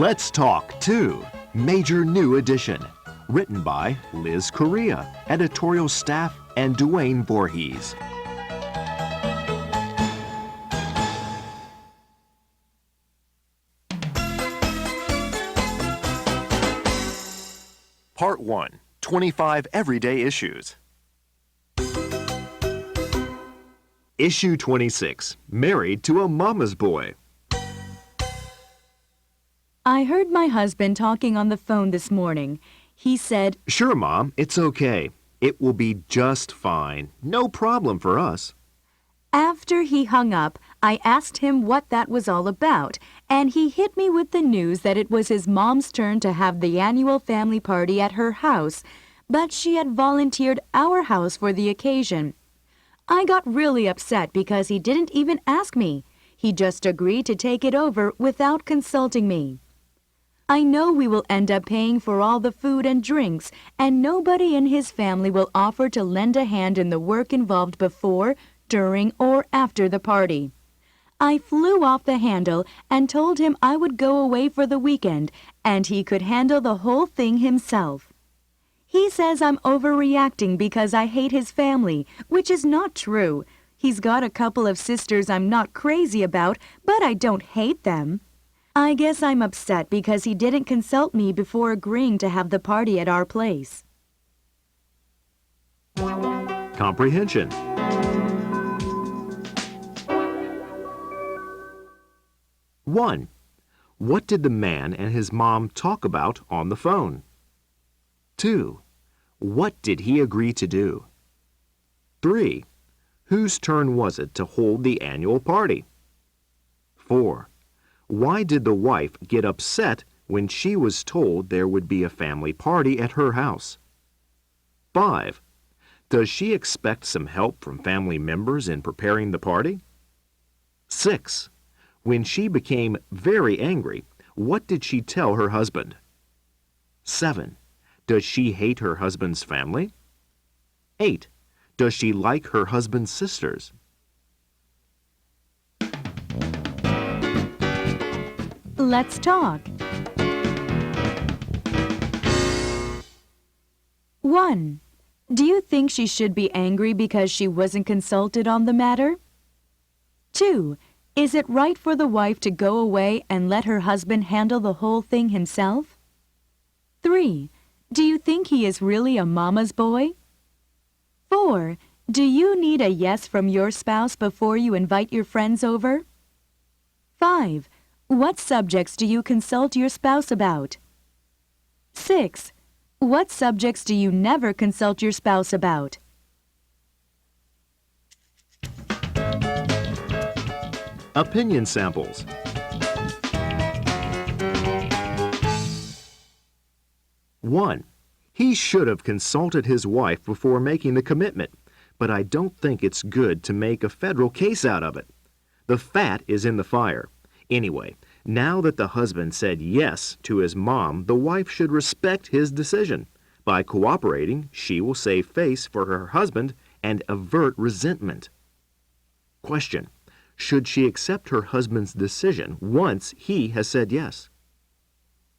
Let's Talk 2, Major New Edition. Written by Liskoria, editorial staff, and Duane Voorhees. Part 1, 25 Everyday Issues. Issue 26, Married to a Mama's Boy. I heard my husband talking on the phone this morning. He said, "Sure, Mom, it's okay. It will be just fine. No problem for us." After he hung up, I asked him what that was all about, and he hit me with the news that it was his mom's turn to have the annual family party at her house, but she had volunteered our house for the occasion. I got really upset because he didn't even ask me. He just agreed to take it over without consulting me. I know we will end up paying for all the food and drinks, and nobody in his family will offer to lend a hand in the work involved before, during, or after the party. I flew off the handle and told him I would go away for the weekend, and he could handle the whole thing himself. He says I'm overreacting because I hate his family, which is not true. He's got a couple of sisters I'm not crazy about, but I don't hate them. I guess I'm upset because he didn't consult me before agreeing to have the party at our place. Comprehension. One, what did the man and his mom talk about on the phone? 2, what did he agree to do? 3, whose turn was it to hold the annual party? 4, why did the wife get upset when she was told there would be a family party at her house? 5, does she expect some help from family members in preparing the party? 6, when she became very angry, what did she tell her husband? 7, does she hate her husband's family? 8, does she like her husband's sisters? Let's talk. 1. Do you think she should be angry because she wasn't consulted on the matter? 2. Is it right for the wife to go away and let her husband handle the whole thing himself? 3. Do you think he is really a mama's boy? 4. Do you need a yes from your spouse before you invite your friends over? 5. What subjects do you consult your spouse about? 6. What subjects do you never consult your spouse about? Opinion samples. 1. He should have consulted his wife before making the commitment, but I don't think it's good to make a federal case out of it. The fat is in the fire. Anyway, now that the husband said yes to his mom, the wife should respect his decision. By cooperating, she will save face for her husband and avert resentment. Question: should she accept her husband's decision once he has said yes?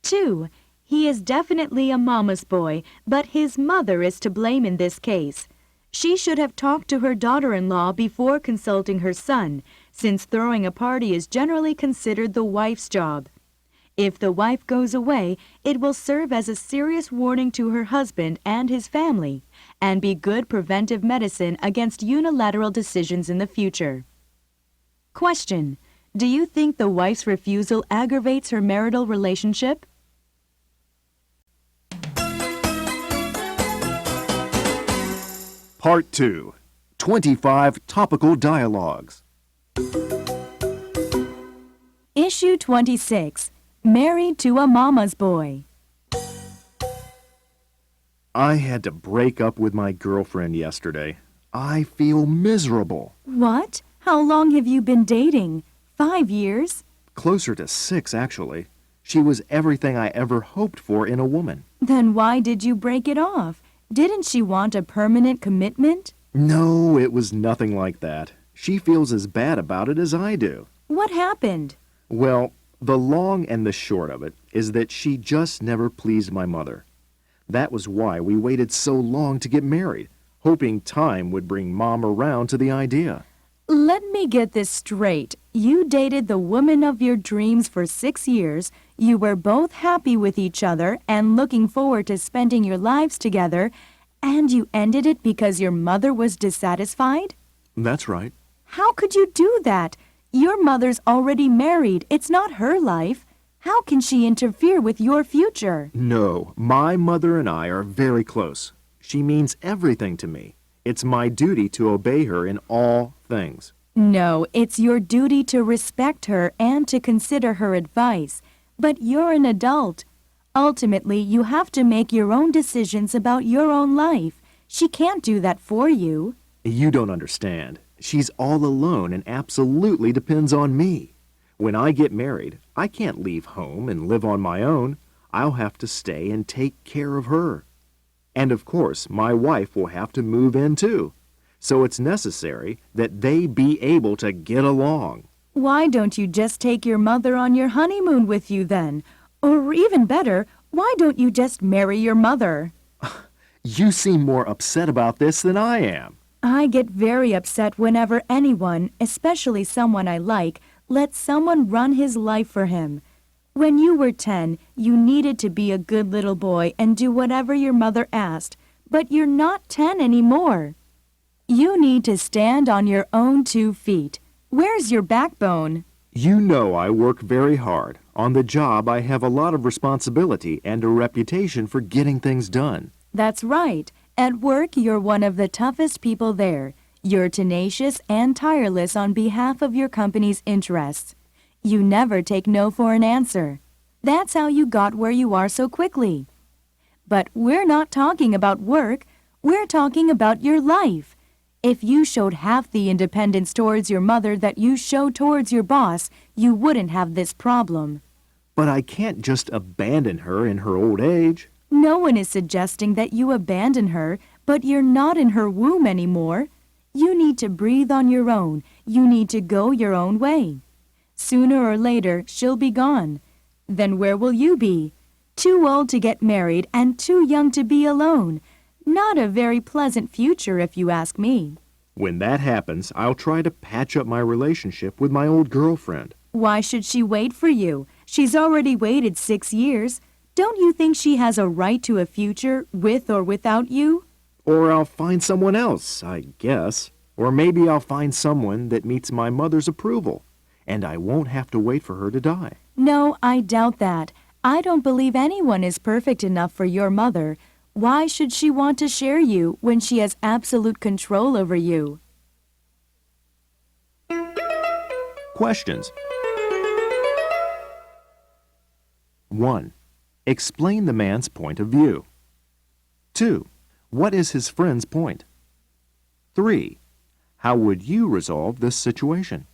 2. He is definitely a mama's boy, but his mother is to blame in this case. She should have talked to her daughter-in-law before consulting her son, since throwing a party is generally considered the wife's job. If the wife goes away, it will serve as a serious warning to her husband and his family, and be good preventive medicine against unilateral decisions in the future. Question: do you think the wife's refusal aggravates her marital relationship? Part 2, 25 Topical Dialogues. Issue 26, Married to a Mama's Boy. I had to break up with my girlfriend yesterday. I feel miserable. What? How long have you been dating? 5 years? Closer to 6, actually. She was everything I ever hoped for in a woman. Then why did you break it off? Didn't she want a permanent commitment? No, it was nothing like that. She feels as bad about it as I do. What happened? Well, The long and the short of it is that she just never pleased my mother. That was why we waited so long to get married, hoping time would bring Mom around to the idea. Let me get this straight. You dated the woman of your dreams for 6 years, you were both happy with each other and looking forward to spending your lives together, and you ended it because your mother was dissatisfied? That's right. How could you do that? Your mother's already married. It's not her life. How can she interfere with your future? No, my mother and I are very close. She means everything to me. It's my duty to obey her in all things. No, it's your duty to respect her and to consider her advice. But you're an adult. Ultimately, you have to make your own decisions about your own life. She can't do that for you. You don't understand. She's all alone and absolutely depends on me. When I get married, I can't leave home and live on my own. I'll have to stay and take care of her. And of course, my wife will have to move in too. So it's necessary that they be able to get along. Why don't you just take your mother on your honeymoon with you then? Or even better, why don't you just marry your mother? You seem more upset about this than I am. I get very upset whenever anyone, especially someone I like, lets someone run his life for him. When you were 10, you needed to be a good little boy and do whatever your mother asked, but you're not 10 anymore. You need to stand on your own 2 feet. Where's your backbone? You know I work very hard. On the job, I have a lot of responsibility and a reputation for getting things done. That's right. At work, you're one of the toughest people there. You're tenacious and tireless on behalf of your company's interests. You never take no for an answer. That's how you got where you are so quickly. But we're not talking about work. We're talking about your life. If you showed half the independence towards your mother that you show towards your boss, you wouldn't have this problem. But I can't just abandon her in her old age. No one is suggesting that you abandon her, but you're not in her womb anymore. You need to breathe on your own. You need to go your own way. Sooner or later, she'll be gone. Then where will you be? Too old to get married and too young to be alone. Not a very pleasant future, if you ask me. When that happens, I'll try to patch up my relationship with my old girlfriend. Why should she wait for you? She's already waited 6 years. Don't you think she has a right to a future, with or without you? Or I'll find someone else, I guess. Or maybe I'll find someone that meets my mother's approval, and I won't have to wait for her to die. No, I doubt that. I don't believe anyone is perfect enough for your mother. Why should she want to share you when she has absolute control over you? Questions. 1. Explain the man's point of view. 2. What is his friend's point? 3. How would you resolve this situation?